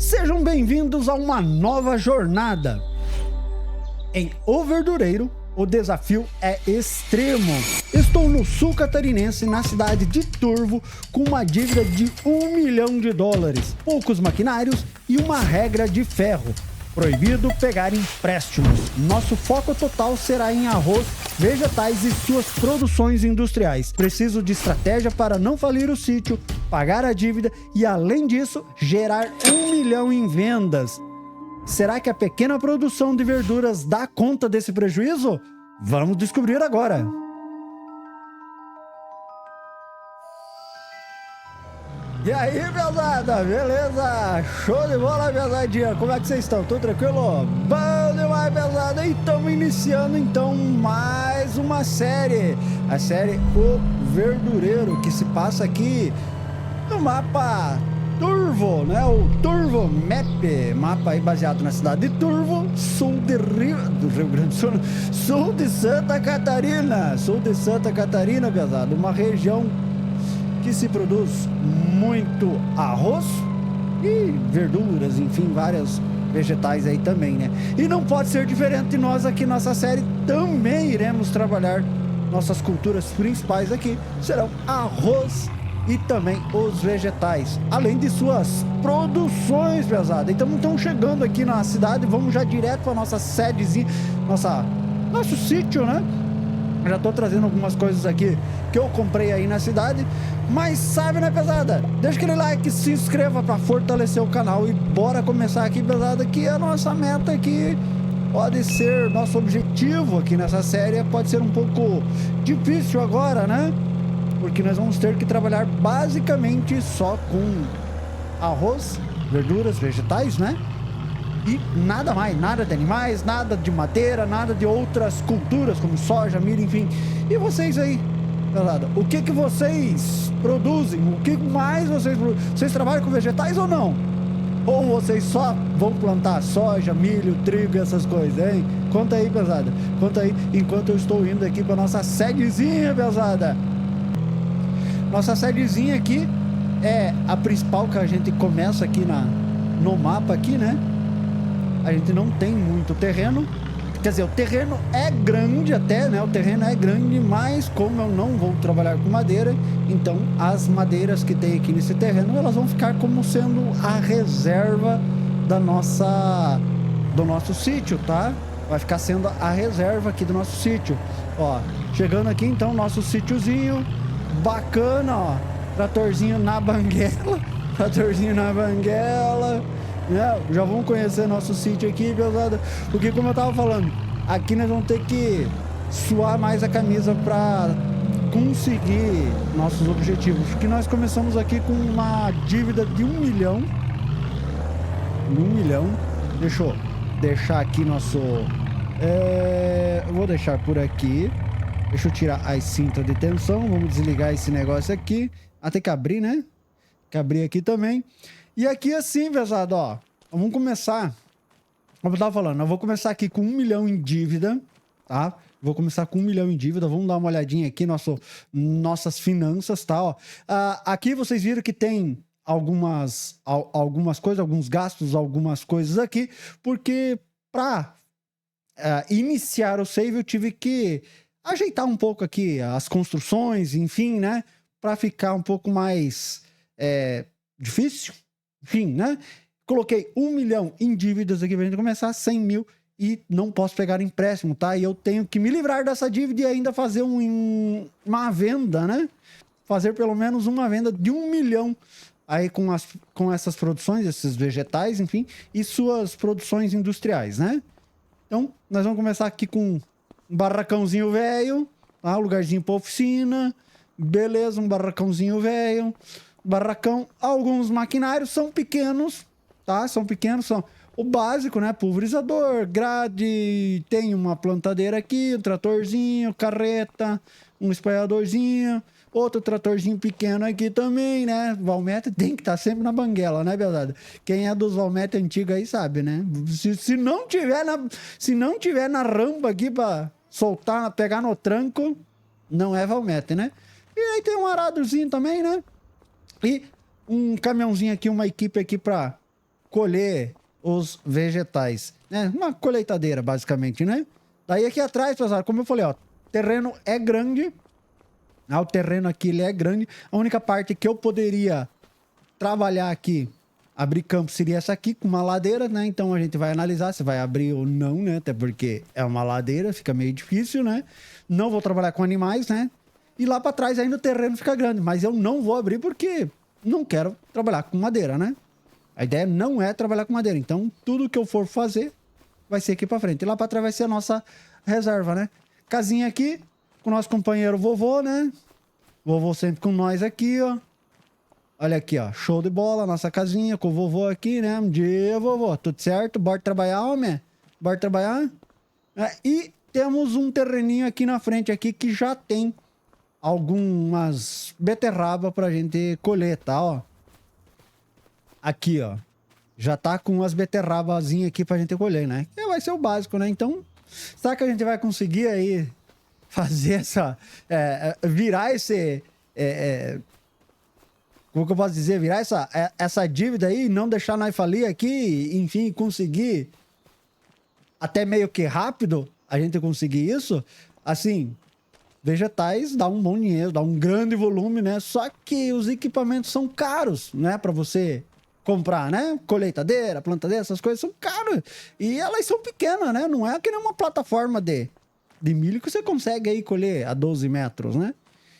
Sejam bem-vindos a uma nova jornada. Em O Verdureiro, o desafio é extremo. Estou no sul catarinense, na cidade de Turvo, com uma dívida de US$1 milhão, poucos maquinários e uma regra de ferro. Proibido pegar empréstimos. Nosso foco total será em arroz, vegetais e suas produções industriais. Preciso de estratégia para não falir o sítio, pagar a dívida e, além disso, gerar US$1 milhão em vendas. Será que a pequena produção de verduras dá conta desse prejuízo? Vamos descobrir agora. E aí, pesada, beleza? Show de bola, pesadinha. Como é que vocês estão? Tudo tranquilo? Bom demais, pesada. E estamos iniciando, então, mais uma série. A série O Verdureiro, que se passa aqui no mapa Turvo, né? O Turvo Map. Mapa aí baseado na cidade de Turvo, sul do Rio Grande do Sul. Sul de Santa Catarina. Sul de Santa Catarina, pesada. Uma região que se produz muito arroz e verduras, enfim, vários vegetais aí também, né? E não pode ser diferente, nós aqui nessa série também iremos trabalhar nossas culturas principais aqui, serão arroz e também os vegetais, além de suas produções, pesada. Então estamos chegando aqui na cidade, vamos já direto para nossa sedezinha, nosso sítio, né? Já tô trazendo algumas coisas aqui que eu comprei aí na cidade. Mas sabe, né, pesada? Deixa aquele like, se inscreva para fortalecer o canal. E bora começar aqui, pesada, que a nossa meta aqui pode ser, nosso objetivo aqui nessa série pode ser um pouco difícil agora, né? Porque nós vamos ter que trabalhar basicamente só com arroz, verduras, vegetais, né? E nada mais, nada de animais, nada de madeira, nada de outras culturas como soja, milho, enfim. E vocês aí, galera, o que vocês produzem? O que mais vocês produzem? Vocês trabalham com vegetais ou não? Ou vocês só vão plantar soja, milho, trigo e essas coisas, hein? Conta aí, pesada. Conta aí, enquanto eu estou indo aqui para nossa sedezinha, pesada. Nossa sedezinha aqui é a principal que a gente começa aqui no mapa aqui, né? A gente não tem muito terreno, quer dizer, o terreno é grande até, né? O terreno é grande, mas como eu não vou trabalhar com madeira, então as madeiras que tem aqui nesse terreno, elas vão ficar como sendo a reserva do nosso sítio, tá? Vai ficar sendo a reserva aqui do nosso sítio. Ó, chegando aqui então, nosso sítiozinho, bacana, ó, tratorzinho na banguela, já vamos conhecer nosso sítio aqui, pesada, porque como eu tava falando, aqui nós vamos ter que suar mais a camisa para conseguir nossos objetivos, porque nós começamos aqui com uma dívida de US$1 milhão. Deixa eu deixar aqui nosso... eu vou deixar por aqui. Deixa eu tirar as cintas de tensão. Vamos desligar esse negócio aqui. Tem que abrir, né? Tem que abrir aqui também. E aqui assim, pesado, ó, vamos começar, como eu tava falando, eu vou começar aqui com US$1 milhão em dívida, tá? Vou começar com US$1 milhão em dívida, vamos dar uma olhadinha aqui, nossas finanças, tá? Ó, aqui vocês viram que tem algumas coisas, alguns gastos, algumas coisas aqui, porque para iniciar o save eu tive que ajeitar um pouco aqui as construções, enfim, né? Para ficar um pouco mais difícil. Enfim, né? Coloquei US$1 milhão em dívidas aqui pra gente começar, 100 mil, e não posso pegar empréstimo, tá? E eu tenho que me livrar dessa dívida e ainda fazer uma venda, né? Fazer pelo menos uma venda de US$1 milhão aí com essas produções, esses vegetais, enfim, e suas produções industriais, né? Então, nós vamos começar aqui com um barracãozinho velho, tá? Um lugarzinho pra oficina, beleza, um barracãozinho velho. Barracão, alguns maquinários são pequenos, tá? São pequenos, são o básico, né? Pulverizador, grade, tem uma plantadeira aqui, um tratorzinho, carreta, um espalhadorzinho, outro tratorzinho pequeno aqui também, né? Valmete tem que estar sempre na banguela, né, verdade? Quem é dos Valmete antigos aí sabe, né? Se não tiver na rampa aqui pra soltar, pegar no tranco, não é Valmete, né? E aí tem um aradozinho também, né? E um caminhãozinho aqui, uma equipe aqui pra colher os vegetais, né? Uma colheitadeira, basicamente, né? Daí aqui atrás, pessoal, como eu falei, ó, o terreno é grande. Ah, o terreno aqui, ele é grande. A única parte que eu poderia trabalhar aqui, abrir campo, seria essa aqui, com uma ladeira, né? Então a gente vai analisar se vai abrir ou não, né? Até porque é uma ladeira, fica meio difícil, né? Não vou trabalhar com animais, né? E lá pra trás ainda o terreno fica grande, mas eu não vou abrir porque não quero trabalhar com madeira, né? A ideia não é trabalhar com madeira. Então, tudo que eu for fazer vai ser aqui pra frente. E lá pra trás vai ser a nossa reserva, né? Casinha aqui, com o nosso companheiro vovô, né? Vovô sempre com nós aqui, ó. Olha aqui, ó. Show de bola, nossa casinha com o vovô aqui, né? Bom dia, vovô. Tudo certo? Bora trabalhar, homem? Bora trabalhar? E temos um terreninho aqui na frente aqui que já tem algumas beterraba pra gente colher, tá, ó. Aqui, ó. Já tá com umas beterrabazinhas aqui pra gente colher, né? Que vai ser o básico, né? Então, será que a gente vai conseguir aí fazer essa... virar esse... como que eu posso dizer? Virar essa dívida aí, não deixar nós falir aqui, enfim, conseguir até meio que rápido a gente conseguir isso? Assim... Vegetais dá um bom dinheiro, dá um grande volume, né? Só que os equipamentos são caros, né? Pra você comprar, né? Colheitadeira, plantadeira, essas coisas são caras. E elas são pequenas, né? Não é que nem uma plataforma de milho que você consegue aí colher a 12 metros, né?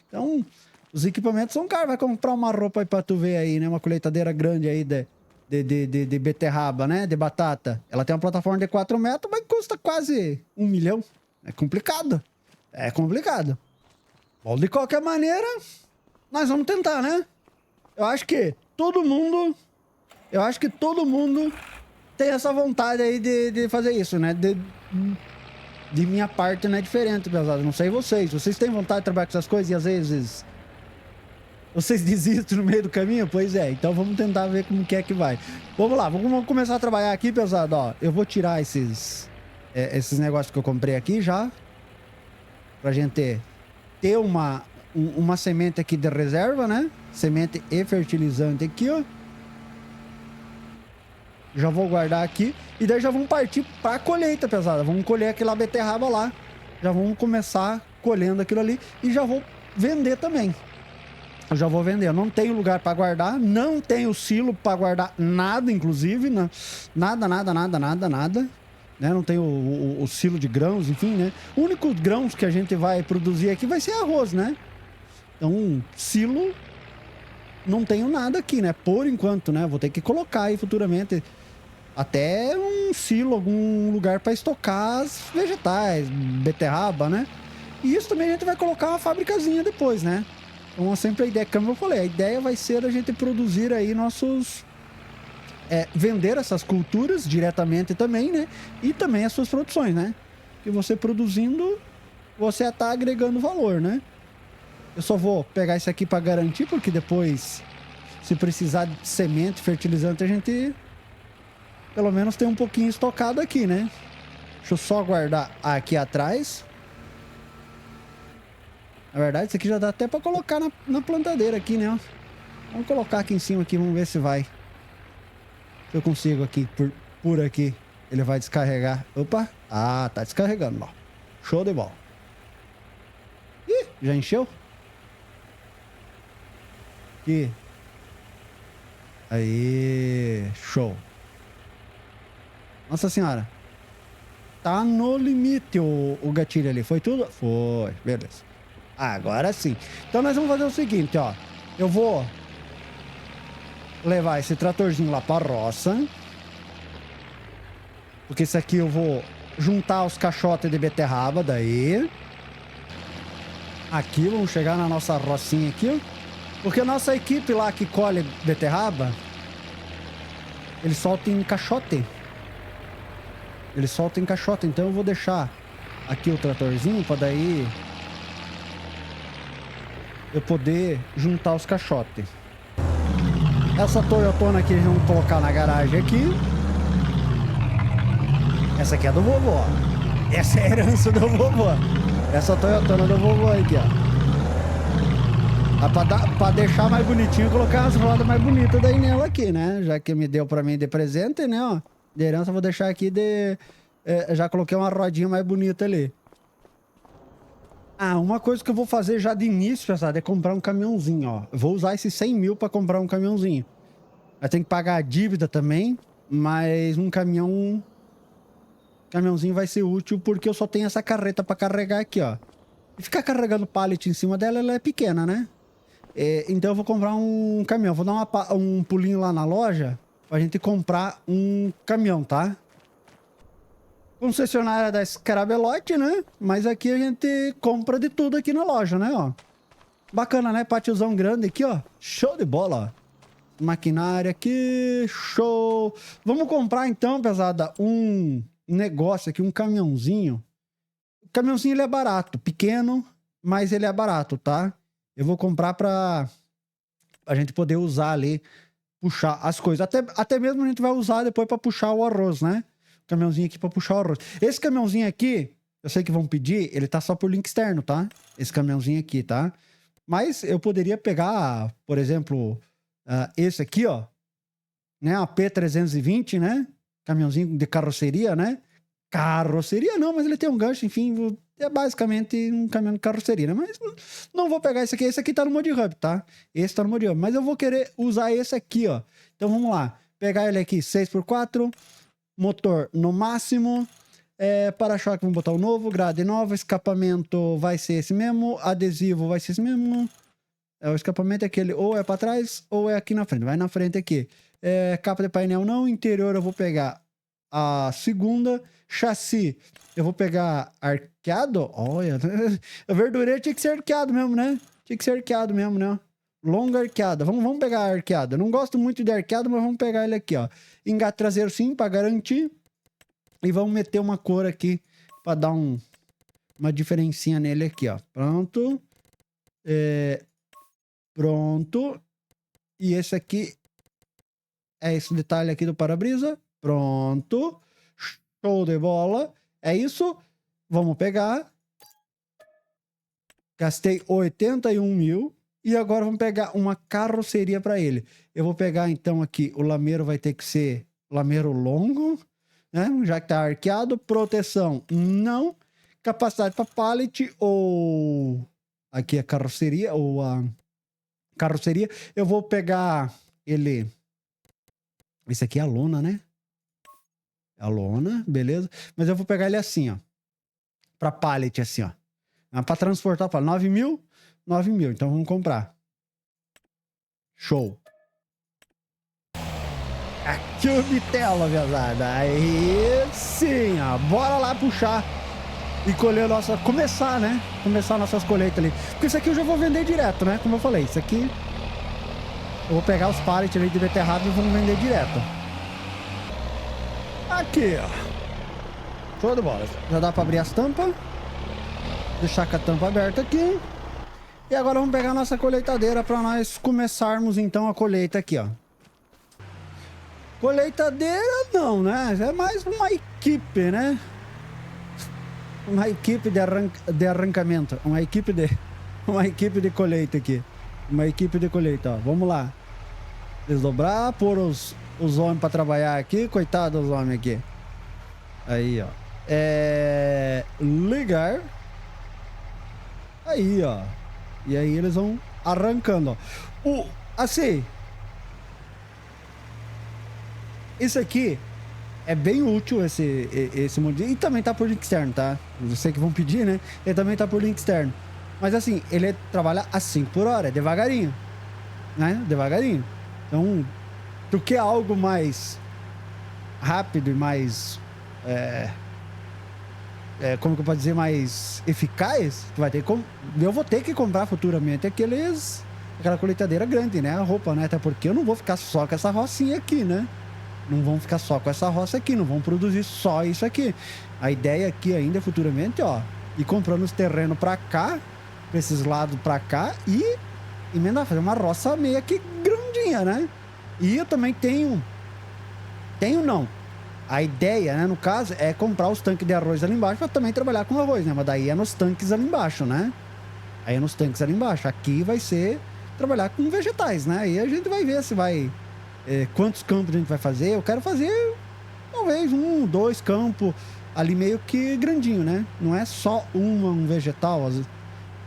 Então, os equipamentos são caros. Vai comprar uma roupa aí pra tu ver aí, né? Uma colheitadeira grande aí de beterraba, né? De batata. Ela tem uma plataforma de 4 metros, mas custa quase 1 milhão. É complicado. É complicado. Bom, de qualquer maneira, nós vamos tentar, né? Eu acho que todo mundo tem essa vontade aí de fazer isso, né? De minha parte não é diferente, pesado. Não sei vocês. Vocês têm vontade de trabalhar com essas coisas e às vezes vocês desistem no meio do caminho? Pois é. Então vamos tentar ver como que é que vai. Vamos lá. Vamos começar a trabalhar aqui, pesado. Ó, eu vou tirar esses negócios que eu comprei aqui já. Pra gente ter uma semente aqui de reserva, né? Semente e fertilizante aqui, ó. Já vou guardar aqui. E daí já vamos partir pra colheita, pesada. Vamos colher aquela beterraba lá. Já vamos começar colhendo aquilo ali. E já vou vender também. Eu já vou vender. Eu não tenho lugar pra guardar. Não tenho silo pra guardar nada, inclusive. Né? Nada. Né? Não tem o silo de grãos, enfim, né? O único grãos que a gente vai produzir aqui vai ser arroz, né? Então, silo, não tenho nada aqui, né? Por enquanto, né? Vou ter que colocar aí futuramente até um silo, algum lugar para estocar as vegetais, beterraba, né? E isso também a gente vai colocar uma fabricazinha depois, né? Então, sempre a ideia, como eu falei, a ideia vai ser a gente produzir aí nossos... vender essas culturas diretamente também, né? E também as suas produções, né? Que você produzindo, você tá agregando valor, né? Eu só vou pegar isso aqui para garantir, porque depois, se precisar de semente, fertilizante, a gente pelo menos tem um pouquinho estocado aqui, né? Deixa eu só guardar aqui atrás. Na verdade, isso aqui já dá até para colocar na plantadeira aqui, né? Vamos colocar aqui em cima aqui, vamos ver se vai. Eu consigo aqui, por aqui. Ele vai descarregar. Opa! Ah, tá descarregando, ó. Show de bola. Ih, já encheu? Aqui. Aí, show. Nossa senhora. Tá no limite o gatilho ali. Foi tudo? Foi, beleza. Agora sim. Então nós vamos fazer o seguinte, ó. Eu vou levar esse tratorzinho lá pra roça. Porque esse aqui eu vou juntar os caixotes de beterraba daí. Aqui, vamos chegar na nossa rocinha aqui, ó. Porque a nossa equipe lá que colhe beterraba, eles soltam em caixote. Eles soltam em caixote. Então eu vou deixar aqui o tratorzinho pra daí eu poder juntar os caixotes. Essa Toyotona aqui vamos colocar na garagem aqui. Essa aqui é do vovô. Essa é a herança do vovô. Essa Toyotona do vovô aqui, ó. Ah, pra deixar mais bonitinho, colocar umas rodas mais bonitas daí nela aqui, né? Já que me deu pra mim de presente, né, ó. De herança, eu vou deixar aqui de... já coloquei uma rodinha mais bonita ali. Ah, uma coisa que eu vou fazer já de início, pessoal, é comprar um caminhãozinho, ó. Eu vou usar esses 100 mil pra comprar um caminhãozinho. Eu tenho que pagar a dívida também, mas um caminhãozinho vai ser útil porque eu só tenho essa carreta pra carregar aqui, ó. E ficar carregando pallet em cima dela, ela é pequena, né? Então eu vou comprar um caminhão. Vou dar um pulinho lá na loja pra gente comprar um caminhão, tá? Concessionária da Scarabelote, né? Mas aqui a gente compra de tudo aqui na loja, né, ó. Bacana, né? Pátiozão grande aqui, ó. Show de bola, ó. Maquinária aqui, show. Vamos comprar então, pesada, um negócio aqui, um caminhãozinho. O caminhãozinho ele é barato, pequeno, mas ele é barato, tá? Eu vou comprar pra a gente poder usar ali, puxar as coisas. Até mesmo a gente vai usar depois pra puxar o arroz, né? Caminhãozinho aqui pra puxar o arroz. Esse caminhãozinho aqui, eu sei que vão pedir, ele tá só por link externo, tá? Esse caminhãozinho aqui, tá? Mas eu poderia pegar, por exemplo, esse aqui, ó, né? A P320, né? Caminhãozinho de carroceria, né? Carroceria não, mas ele tem um gancho, enfim, é basicamente um caminhão de carroceria, né? Mas não vou pegar esse aqui tá no Mod Hub, tá? Esse tá no Mod Hub, mas eu vou querer usar esse aqui, ó. Então vamos lá, pegar ele aqui 6x4, motor no máximo, para-choque vamos botar o novo, grade nova, escapamento vai ser esse mesmo, adesivo vai ser esse mesmo, o escapamento é aquele, ou é para trás ou é aqui na frente, vai na frente aqui. Capa de painel não, interior eu vou pegar a segunda, chassi eu vou pegar arqueado, olha, a verdureira tinha que ser arqueado mesmo, né? Tinha que ser arqueado mesmo, né? Longa arqueada, vamos pegar a arqueada, não gosto muito de arqueado, mas vamos pegar ele aqui, ó. Engate traseiro sim, para garantir. E vamos meter uma cor aqui para dar uma diferencinha nele aqui, ó. Pronto. Pronto. E esse aqui é esse detalhe aqui do para-brisa. Pronto. Show de bola. É isso. Vamos pegar. Gastei 81 mil. E agora vamos pegar uma carroceria para ele. Eu vou pegar então aqui, o lameiro vai ter que ser lameiro longo, né? Já que tá arqueado. Proteção, não. Capacidade para pallet ou... Aqui a carroceria, ou a carroceria. Eu vou pegar ele... Esse aqui é a lona, né? A lona, beleza. Mas eu vou pegar ele assim, ó. Para pallet, assim, ó. Para transportar para 9 mil. 9 mil, então vamos comprar. Show. Aqui o bitelo, pesada. Aí sim, ó. Bora lá puxar e colher a nossa... Começar, né? Começar nossas colheitas ali. Porque isso aqui eu já vou vender direto, né? Como eu falei, isso aqui... Eu vou pegar os pallets ali de beterraba e vamos vender direto. Aqui, ó. Show de bola. Já dá para abrir as tampas. Deixar com a tampa aberta aqui. E agora vamos pegar a nossa colheitadeira para nós começarmos então a colheita aqui, ó. Colheitadeira não, né? É mais uma equipe, né? Uma equipe de arrancamento. Uma equipe de colheita aqui. Uma equipe de colheita, ó. Vamos lá. Desdobrar, pôr os homens para trabalhar aqui. Coitado dos homens aqui. Aí, ó. Ligar. Aí, ó. E aí eles vão arrancando, ó. Assim, isso aqui é bem útil, esse modelo. E também tá por link externo, tá? Eu sei que vão pedir, né? Ele também tá por link externo. Mas assim, ele trabalha a 5 por hora, devagarinho. Né? Devagarinho. Então, tu quer algo mais rápido e mais... como que eu posso dizer, mais eficaz, tu vai ter que eu vou ter que comprar futuramente aquela colheitadeira grande, né? A roupa, né? Até porque eu não vou ficar só com essa rocinha aqui, né? Não vão ficar só com essa roça aqui, não vão produzir só isso aqui. A ideia aqui ainda futuramente, ó, ir comprando os terrenos pra cá, pra esses lados pra cá e emendar, fazer uma roça meio que grandinha, né? E eu também tenho não. A ideia, né, no caso, é comprar os tanques de arroz ali embaixo para também trabalhar com arroz, né? Mas daí é nos tanques ali embaixo, né? Aí nos tanques ali embaixo. Aqui vai ser trabalhar com vegetais, né? Aí a gente vai ver se vai... quantos campos a gente vai fazer. Eu quero fazer, talvez, 1, 2 campos ali meio que grandinho, né? Não é só um vegetal.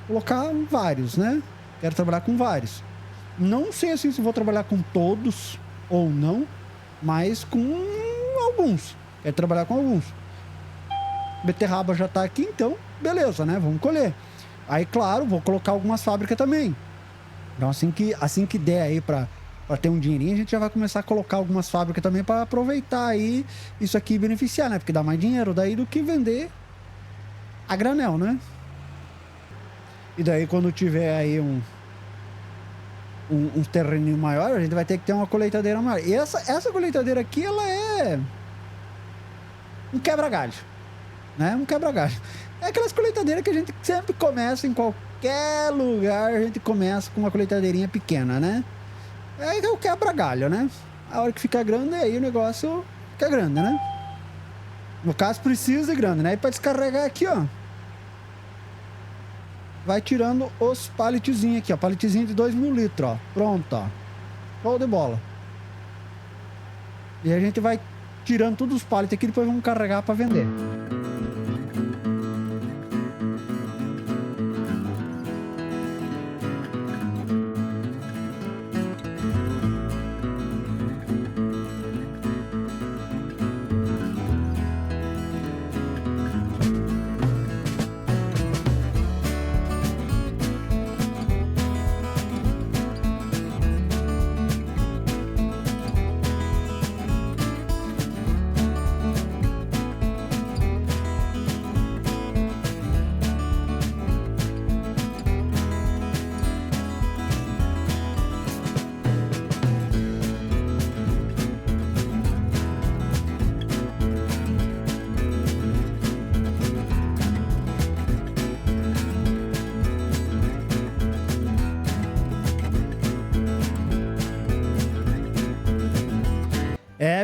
Colocar vários, né? Quero trabalhar com vários. Não sei assim se vou trabalhar com todos ou não, mas com alguns. Quero trabalhar com alguns. Beterraba já tá aqui, então beleza, né? Vamos colher. Aí, claro, vou colocar algumas fábricas também. Então, assim que der aí pra ter um dinheirinho, a gente já vai começar a colocar algumas fábricas também para aproveitar aí isso aqui e beneficiar, né? Porque dá mais dinheiro daí do que vender a granel, né? E daí, quando tiver aí um terreno maior, a gente vai ter que ter uma colheitadeira maior. E essa colheitadeira aqui, ela é um quebra-galho, né? Um quebra-galho. É aquelas colheitadeiras que a gente sempre começa em qualquer lugar, a gente começa com uma colheitadeirinha pequena, né? É o quebra-galho, né? A hora que fica grande, aí o negócio fica grande, né? No caso, precisa de grande, né? E para descarregar aqui, ó, vai tirando os palletzinhos aqui, ó. Palletzinho de 2.000 litros, ó. Pronto, ó. Show de bola. E a gente vai tirando todos os pallets aqui, depois vamos carregar para vender.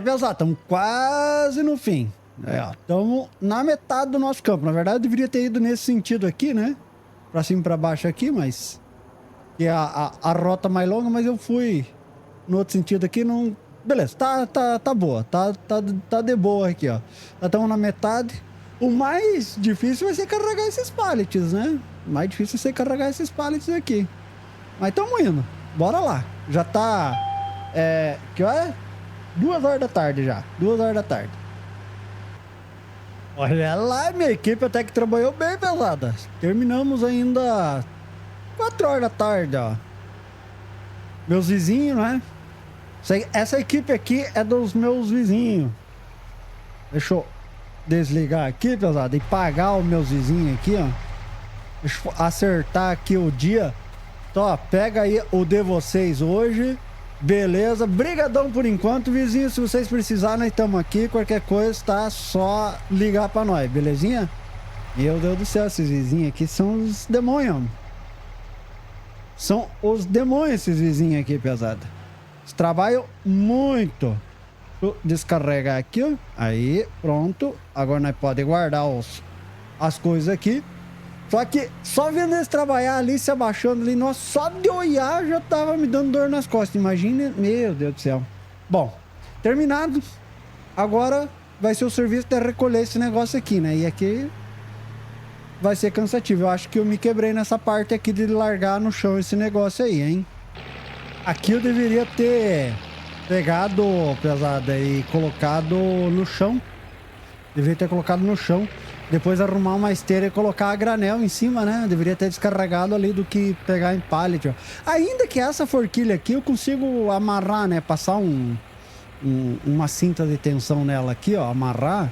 Pesado, estamos quase no fim. Estamos na metade do nosso campo. Na verdade, eu deveria ter ido nesse sentido aqui, né? Pra cima e pra baixo aqui, mas... que é a rota mais longa, mas eu fui no outro sentido aqui, não... Beleza, tá boa. Tá de boa aqui, ó. Já estamos na metade. O mais difícil vai ser carregar esses pallets, né? O mais difícil vai ser carregar esses pallets aqui. Mas estamos indo. Bora lá. Já tá... que hora é? 2 horas da tarde já. 2 horas da tarde. Olha lá, minha equipe até que trabalhou bem, pesada. Terminamos ainda 4 horas da tarde, ó. Meus vizinhos, né? Essa equipe aqui é dos meus vizinhos. Deixa eu desligar aqui, pesada, e pagar os meus vizinhos aqui, ó. Deixa eu acertar aqui o dia. Então, ó, pega aí o de vocês hoje. Beleza, brigadão por enquanto, vizinho. Se vocês precisarem, nós estamos aqui. Qualquer coisa, tá? Só ligar pra nós, belezinha? Meu Deus do céu, esses vizinhos aqui são os demônios. São os demônios esses vizinhos aqui, pesada. Eles trabalham muito. Deixa eu descarregar aqui, ó. Aí, pronto. Agora nós podemos guardar as coisas aqui. Só que só vendo eles trabalhar ali, se abaixando ali, nossa, só de olhar já tava me dando dor nas costas. Imagina, meu Deus do céu. Bom, terminado. Agora vai ser o serviço de recolher esse negócio aqui, né? E aqui vai ser cansativo. Eu acho que eu me quebrei nessa parte aqui de largar no chão esse negócio aí, hein? Aqui eu deveria ter pegado, pesada, e colocado no chão. Deveria ter colocado no chão. Depois arrumar uma esteira e colocar a granel em cima, né? Deveria ter descarregado ali do que pegar em pallet, ó. Ainda que essa forquilha aqui eu consigo amarrar, né? Passar uma cinta de tensão nela aqui, ó. Amarrar.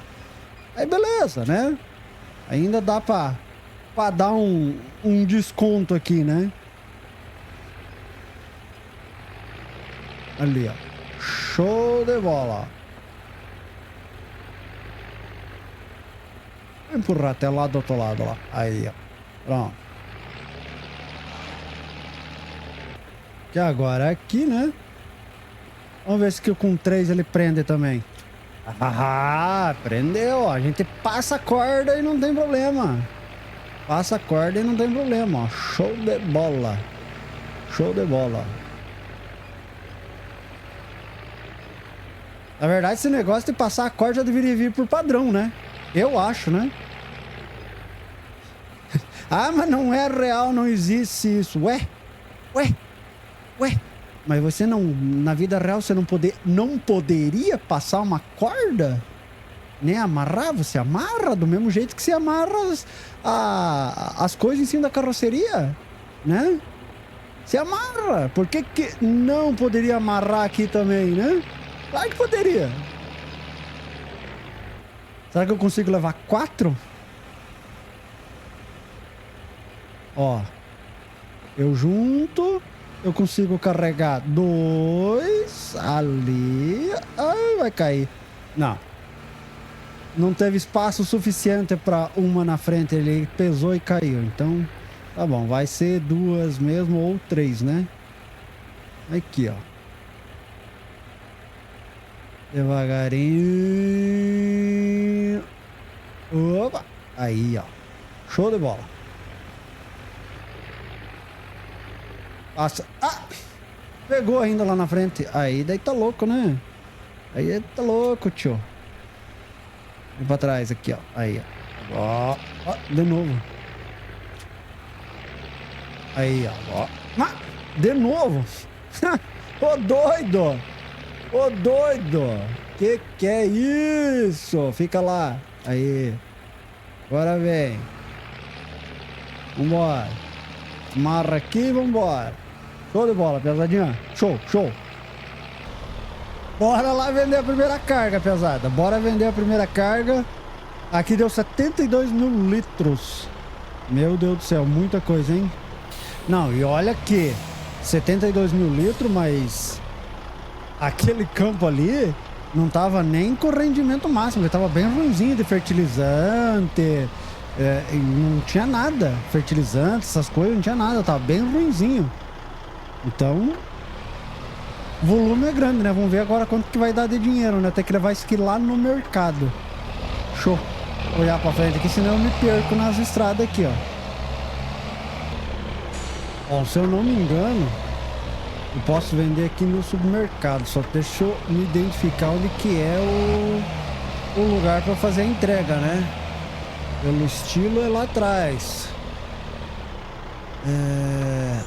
Aí beleza, né? Ainda dá pra dar um desconto aqui, né? Ali, ó. Show de bola, ó. Vou empurrar até lá do outro lado, lá. Aí, ó. Pronto. E agora aqui, né? Vamos ver se com 3 ele prende também. Ah, prendeu, ó. A gente passa a corda e não tem problema. Passa a corda e não tem problema, ó. Show de bola. Show de bola. Na verdade, esse negócio de passar a corda já deveria vir por padrão, né? Eu acho, né? Ah, mas não é real, não existe isso. Ué? Mas você não... Na vida real, você não poderia passar uma corda? Né? Amarrar? Você amarra do mesmo jeito que você amarra as coisas em cima da carroceria, né? Você amarra. Por que não poderia amarrar aqui também, né? Claro que poderia. Será que eu consigo levar 4? Ó. Eu junto. Eu consigo carregar 2 ali. Ai, vai cair. Não. Não teve espaço suficiente para uma na frente. Ele pesou e caiu. Então, tá bom. Vai ser 2 mesmo ou 3, né? Aqui, ó. Devagarinho. Opa. Aí, ó. Show de bola. Passa. Ah! Pegou ainda lá na frente. Aí daí tá louco, né? Aí tá louco, tio. Vem pra trás aqui, ó. Aí, ó. Ó, de novo. Aí, ó. Ah, de novo. Ô, doido. Ô, doido. Que é isso? Fica lá. Aí. Agora vem. Vambora. Amarra aqui e vambora. Show de bola, pesadinha. Show, show. Bora lá vender a primeira carga, pesada. Bora vender a primeira carga. Aqui deu 72 mil litros. Meu Deus do céu, muita coisa, hein? Não, e olha que 72 mil litros, mas aquele campo ali não tava nem com rendimento máximo. Ele tava bem ruimzinho de fertilizante. Não tinha nada. Fertilizante, essas coisas, não tinha nada. Tava bem ruimzinho. Então, o volume é grande, né? Vamos ver agora quanto que vai dar de dinheiro, né? Tem que levar isso aqui lá no mercado. Show. Vou olhar pra frente aqui, senão eu me perco nas estradas aqui, ó. Ó, se eu não me engano, eu posso vender aqui no supermercado. Só deixa eu me identificar onde que é o lugar pra fazer a entrega, né? Pelo estilo é lá atrás.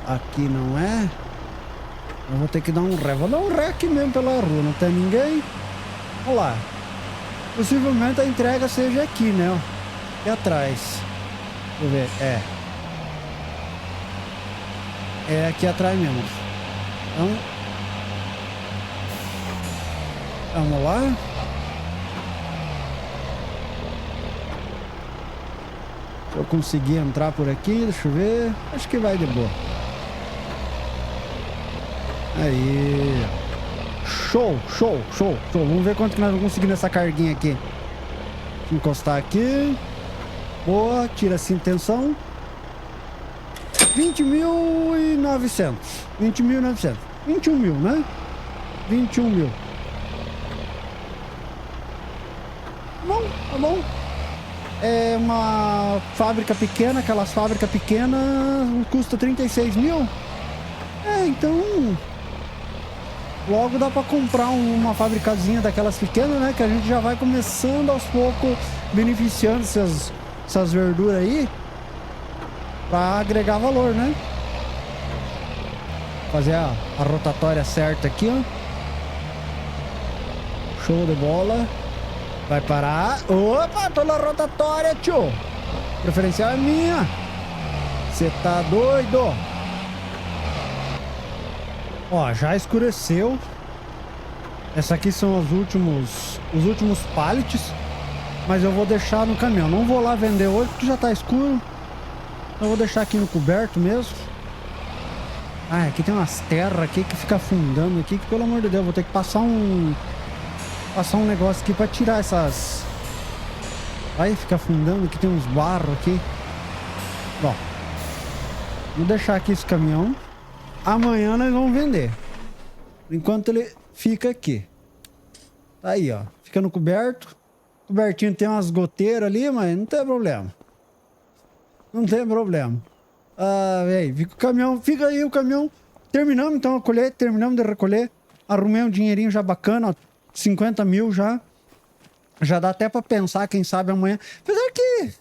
Aqui não é? Eu vou ter que dar um ré. Vou dar um ré aqui mesmo pela rua. Não tem ninguém. Olha lá. Possivelmente a entrega seja aqui, né? Ó. Aqui atrás. Deixa eu ver. É aqui atrás mesmo. Então, vamos lá. Se eu conseguir entrar por aqui, deixa eu ver. Acho que vai de boa. Aí. Show, show, show, show. Vamos ver quanto que nós vamos conseguir nessa carguinha aqui. Deixa eu encostar aqui. Boa, tira essa intenção. 20.900. 20.900. 21 mil, né? 21 mil. Tá bom. É uma fábrica pequena, aquelas fábricas pequenas custa 36 mil. Então logo dá pra comprar uma fabricazinha daquelas pequenas, né? Que a gente já vai começando aos poucos beneficiando essas verduras aí pra agregar valor, né? Fazer a rotatória certa aqui, ó. Show de bola. Vai parar. Opa, tô na rotatória, tio. Preferencial é minha. Você tá doido? Ó, já escureceu. Essa aqui são os últimos pallets. Mas eu vou deixar no caminhão. Não vou lá vender hoje porque já tá escuro. Eu vou deixar aqui no coberto mesmo. Ah, aqui tem umas terras aqui que fica afundando aqui. Que pelo amor de Deus, vou ter que passar um negócio aqui pra tirar essas... Aí fica afundando, aqui tem uns barros aqui. Bom, vou deixar aqui esse caminhão. Amanhã nós vamos vender. Enquanto ele fica aqui. Tá aí, ó. Fica no coberto. Cobertinho tem umas goteiras ali, mas não tem problema. Não tem problema. Fica o caminhão, fica aí o caminhão. Terminamos então a colheita, terminamos de recolher. Arrumei um dinheirinho já bacana, ó, 50 mil já. Já dá até pra pensar, quem sabe amanhã. Apesar que,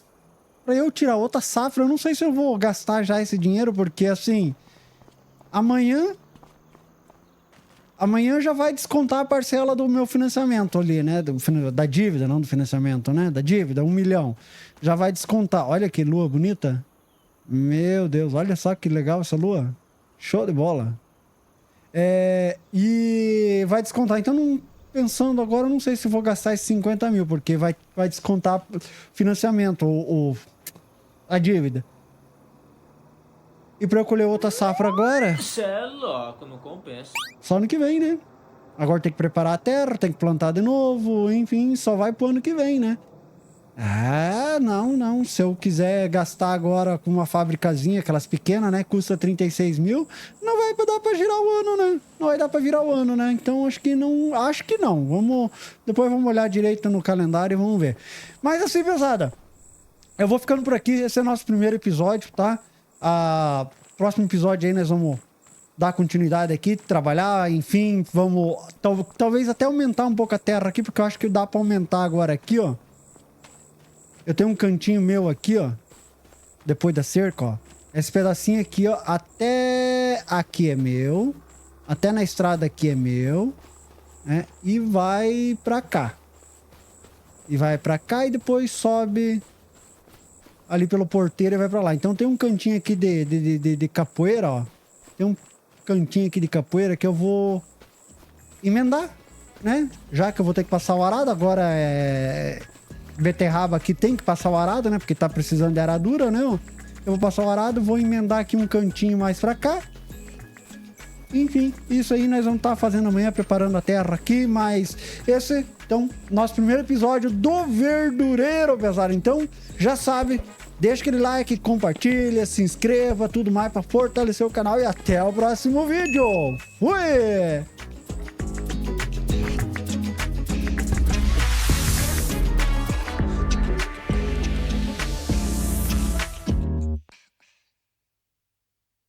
pra eu tirar outra safra, eu não sei se eu vou gastar já esse dinheiro, porque assim, amanhã já vai descontar a parcela do meu financiamento ali, né? Da dívida, não do financiamento, né? Da dívida, 1 milhão. Já vai descontar. Olha que lua bonita. Meu Deus, olha só que legal essa lua. Show de bola. E vai descontar. Então, pensando agora, eu não sei se vou gastar esses 50 mil, porque vai descontar financiamento, a dívida. E pra eu colher outra safra agora... Isso é louco, não compensa. Só ano que vem, né? Agora tem que preparar a terra, tem que plantar de novo, enfim, só vai pro ano que vem, né? Não. Se eu quiser gastar agora com uma fabricazinha, aquelas pequenas, né? Custa 36 mil, não vai dar pra girar o ano, né? Não vai dar pra virar o ano, né? Então acho que não. Depois vamos olhar direito no calendário e vamos ver. Mas assim, pesada, eu vou ficando por aqui. Esse é o nosso primeiro episódio, tá? Próximo episódio aí nós vamos dar continuidade aqui, trabalhar, enfim, vamos talvez até aumentar um pouco a terra aqui, porque eu acho que dá pra aumentar agora aqui, ó. Eu tenho um cantinho meu aqui, ó, depois da cerca, ó. Esse pedacinho aqui, ó, até aqui é meu, até na estrada aqui é meu, né? E vai pra cá. E depois sobe ali pelo porteiro e vai pra lá. Então tem um cantinho aqui de capoeira, ó. Tem um cantinho aqui de capoeira que eu vou emendar, né? Já que eu vou ter que passar o arado, agora beterraba aqui tem que passar o arado, né? Porque tá precisando de aradura, né? Eu vou passar o arado, vou emendar aqui um cantinho mais pra cá. Enfim, isso aí nós vamos estar fazendo amanhã, preparando a terra aqui, mas então, nosso primeiro episódio do Verdureiro, pessoal. Então, já sabe, deixa aquele like, compartilha, se inscreva, tudo mais pra fortalecer o canal e até o próximo vídeo. Fui!